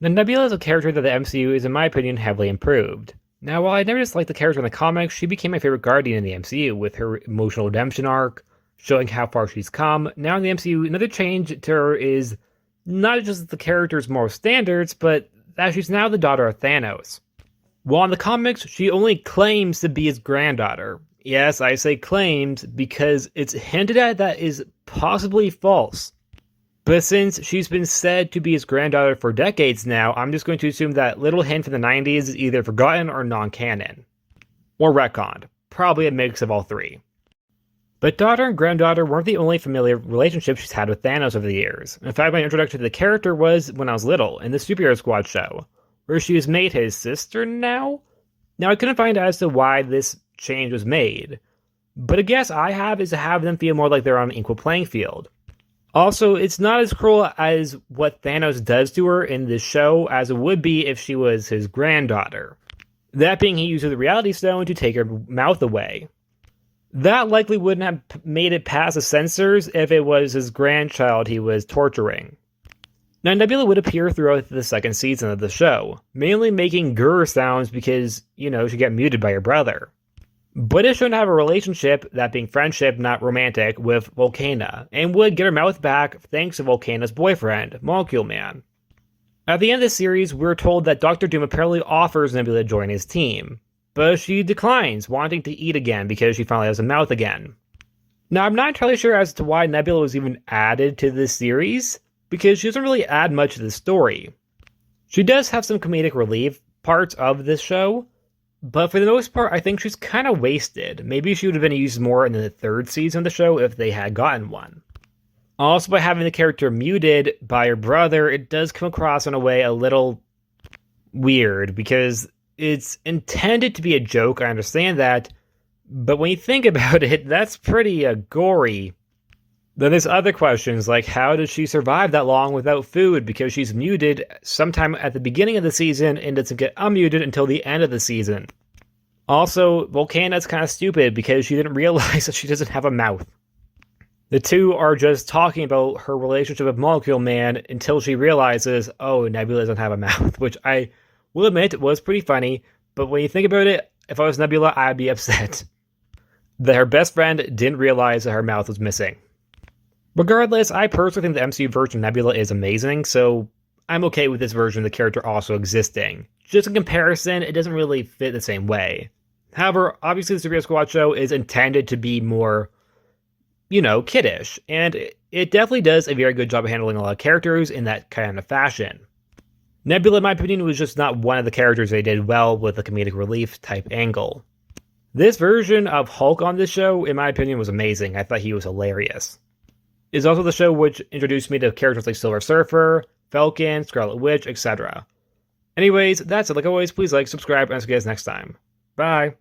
Now, Nebula is a character that the MCU is, in my opinion, heavily improved. Now, while I never disliked the character in the comics, she became my favorite Guardian in the MCU, with her emotional redemption arc, showing how far she's come. Now in the MCU, another change to her is not just the character's moral standards, but that she's now the daughter of Thanos. While in the comics, she only claims to be his granddaughter. Yes, I say claims because it's hinted at that is possibly false. But since she's been said to be his granddaughter for decades now, I'm just going to assume that little hint from the 90s is either forgotten or non-canon. Or retconned. Probably a mix of all three. But daughter and granddaughter weren't the only familiar relationships she's had with Thanos over the years. In fact, my introduction to the character was when I was little, in the Superhero Squad show, where she was made his sister now? Now, I couldn't find out as to why this change was made, but a guess I have is to have them feel more like they're on an equal playing field. Also, it's not as cruel as what Thanos does to her in this show as it would be if she was his granddaughter. That being, he uses the Reality Stone to take her mouth away. That likely wouldn't have made it past the censors if it was his grandchild he was torturing. Now, Nebula would appear throughout the second season of the show, mainly making grrr sounds because, she got muted by her brother. But is shown to have a relationship, that being friendship, not romantic, with Volcana, and would get her mouth back thanks to Volcana's boyfriend, Molecule Man. At the end of the series, we're told that Dr. Doom apparently offers Nebula to join his team, but she declines, wanting to eat again because she finally has a mouth again. Now, I'm not entirely sure as to why Nebula was even added to this series, because she doesn't really add much to the story. She does have some comedic relief parts of this show, but for the most part, I think she's kind of wasted. Maybe she would have been used more in the third season of the show if they had gotten one. Also, by having the character muted by her brother, it does come across in a way a little weird, because it's intended to be a joke, I understand that, but when you think about it, that's pretty gory. Then there's other questions, like how does she survive that long without food, because she's muted sometime at the beginning of the season and doesn't get unmuted until the end of the season. Also, Volcana's kind of stupid because she didn't realize that she doesn't have a mouth. The two are just talking about her relationship with Molecule Man until she realizes, oh, Nebula doesn't have a mouth, which I will admit was pretty funny, but when you think about it, if I was Nebula, I'd be upset that her best friend didn't realize that her mouth was missing. Regardless, I personally think the MCU version of Nebula is amazing, so I'm okay with this version of the character also existing. Just in comparison, it doesn't really fit the same way. However, obviously the Superhero Squad show is intended to be more, kiddish, and it definitely does a very good job of handling a lot of characters in that kind of fashion. Nebula, in my opinion, was just not one of the characters they did well with a comedic relief type angle. This version of Hulk on this show, in my opinion, was amazing. I thought he was hilarious. It's also the show which introduced me to characters like Silver Surfer, Falcon, Scarlet Witch, etc. Anyways, that's it. Like always, please like, subscribe, and I'll see you guys next time. Bye!